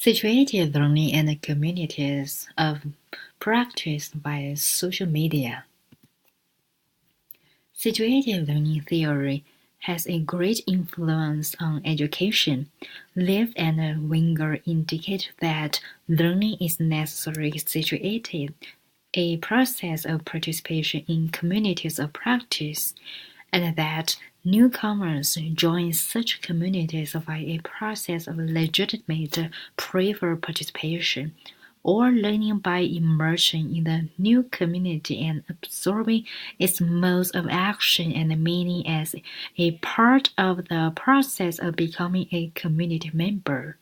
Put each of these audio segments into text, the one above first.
Situated learning and communities of practice by social media. Situated learning theory has a great influence on education. Lev and Wenger indicate that learning is necessarily situated, a process of participation in communities of practice, and that newcomers join such communities via a process of legitimate preferred participation, or learning by immersion in the new community and absorbing its modes of action and meaning as a part of the process of becoming a community member.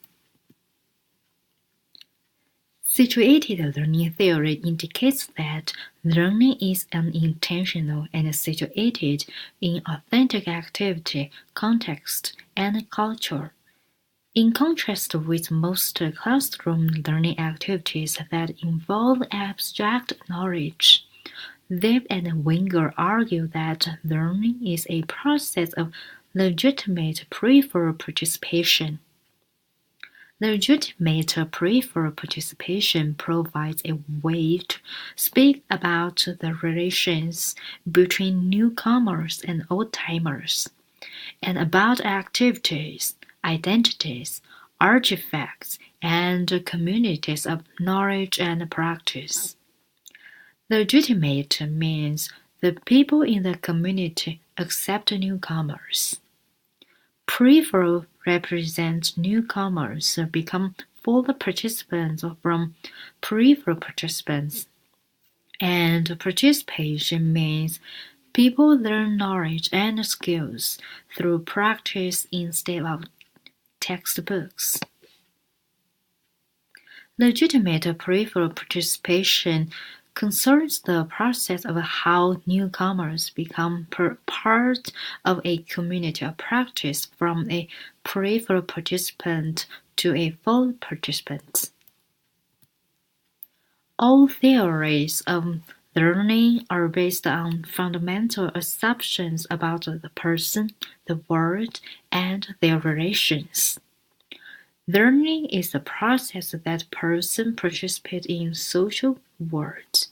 Situated learning theory indicates that learning is unintentional and situated in authentic activity, context, and culture. In contrast with most classroom learning activities that involve abstract knowledge, Lev and Wenger argue that learning is a process of legitimate preferred participation. Legitimate preferred participation provides a way to speak about the relations between newcomers and old-timers, and about activities, identities, artifacts, and communities of knowledge and practice. Legitimate means the people in the community accept newcomers. Preferred represents newcomers become full participants from preferred participants, and participation means people learn knowledge and skills through practice instead of textbooks. Legitimate preferred participation concerns the process of how newcomers become part of a community of practice from a preferred participant to a full participant. All theories of learning are based on fundamental assumptions about the person, the world, and their relations. Learning is the process that person participates in social world.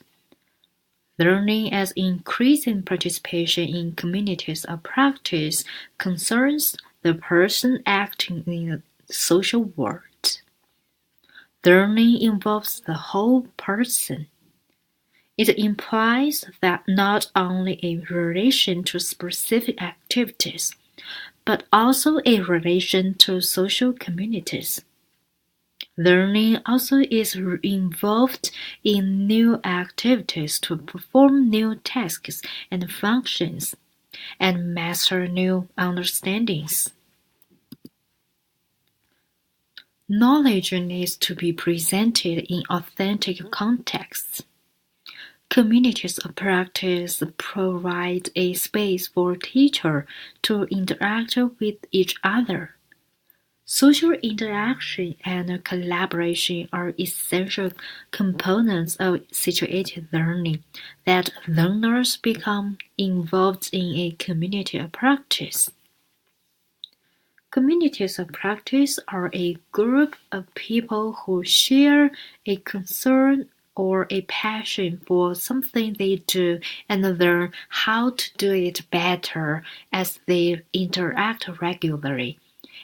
Learning as increasing participation in communities of practice concerns the person acting in the social world. Learning involves the whole person. It implies that not only a relation to specific activities, but also a relation to social communities. Learning also is involved in new activities to perform new tasks and functions, and master new understandings. Knowledge needs to be presented in authentic contexts. Communities of practice provide a space for teachers to interact with each other. Social interaction and collaboration are essential components of situated learning that learners become involved in a community of practice. Communities of practice are a group of people who share a concern or a passion for something they do and learn how to do it better as they interact regularly,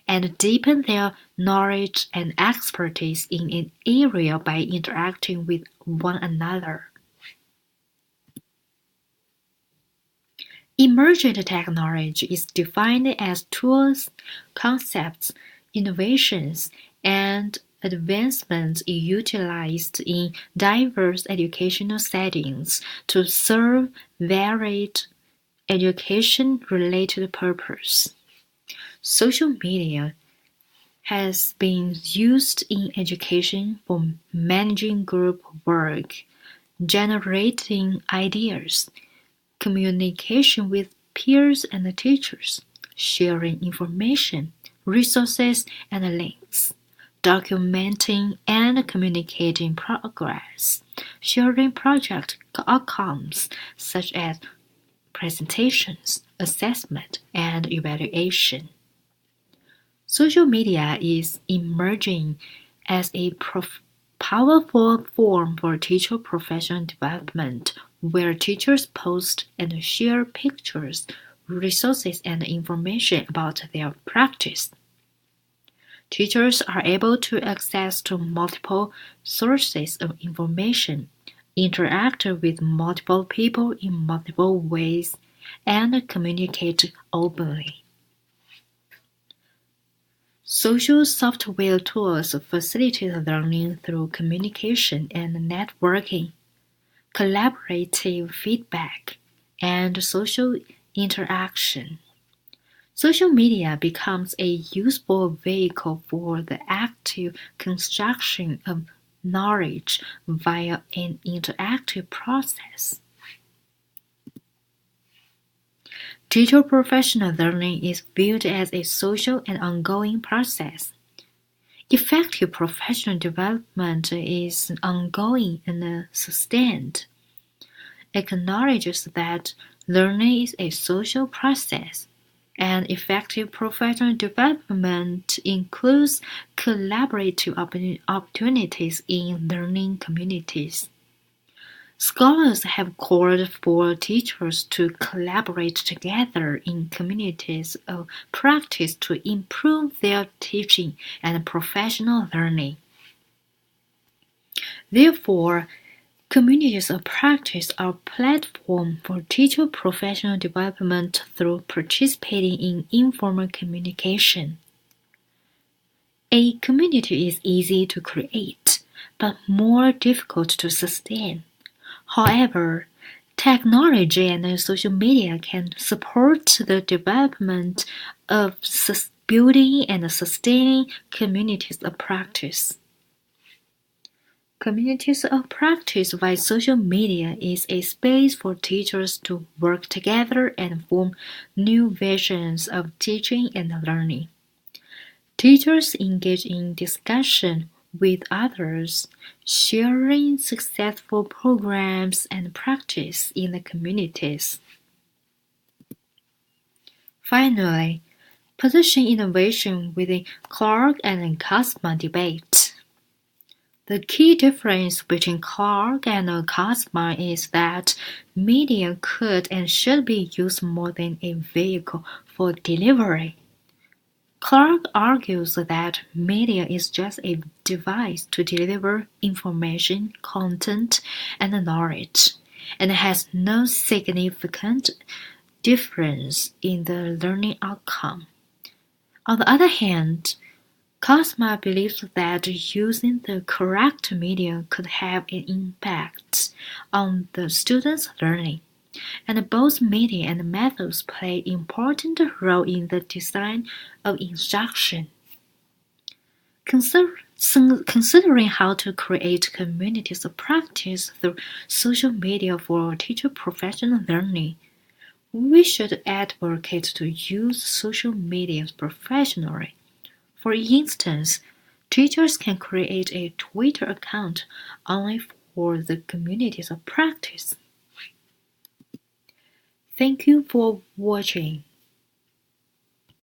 and deepen their knowledge and expertise in an area by interacting with one another. Emergent technology is defined as tools, concepts, innovations, and advancements utilized in diverse educational settings to serve varied education-related purposes. Social media has been used in education for managing group work, generating ideas, communication with peers and teachers, sharing information, resources, and links, documenting and communicating progress, sharing project outcomes such as presentations, assessment, and evaluation. Social media is emerging as a powerful form for teacher professional development, where teachers post and share pictures, resources, and information about their practice. Teachers are able to access to multiple sources of information, interact with multiple people in multiple ways, and communicate openly. Social software tools facilitate learning through communication and networking, collaborative feedback, and social interaction. Social media becomes a useful vehicle for the active construction of knowledge via an interactive process. Teacher professional learning is viewed as a social and ongoing process. Effective professional development is ongoing and sustained. It acknowledges that learning is a social process, and effective professional development includes collaborative opportunities in learning communities. Scholars have called for teachers to collaborate together in communities of practice to improve their teaching and professional learning. Therefore, communities of practice are a platform for teacher professional development through participating in informal communication. A community is easy to create, but more difficult to sustain. However, technology and social media can support the development of building and sustaining communities of practice. Communities of practice via social media is a space for teachers to work together and form new visions of teaching and learning. Teachers engage in discussion with others, sharing successful programs and practice in the communities. Finally, position innovation within Clarke and Kasma debate. The key difference between Clarke and Kasma is that media could and should be used more than a vehicle for delivery. Clarke argues that media is just a device to deliver information, content, and knowledge, and has no significant difference in the learning outcome. On the other hand, Kasma believes that using the correct media could have an impact on the student's learning, and both media and methods play an important role in the design of instruction. Considering how to create communities of practice through social media for teacher professional learning, we should advocate to use social media professionally. For instance, teachers can create a Twitter account only for the communities of practice. Thank you for watching.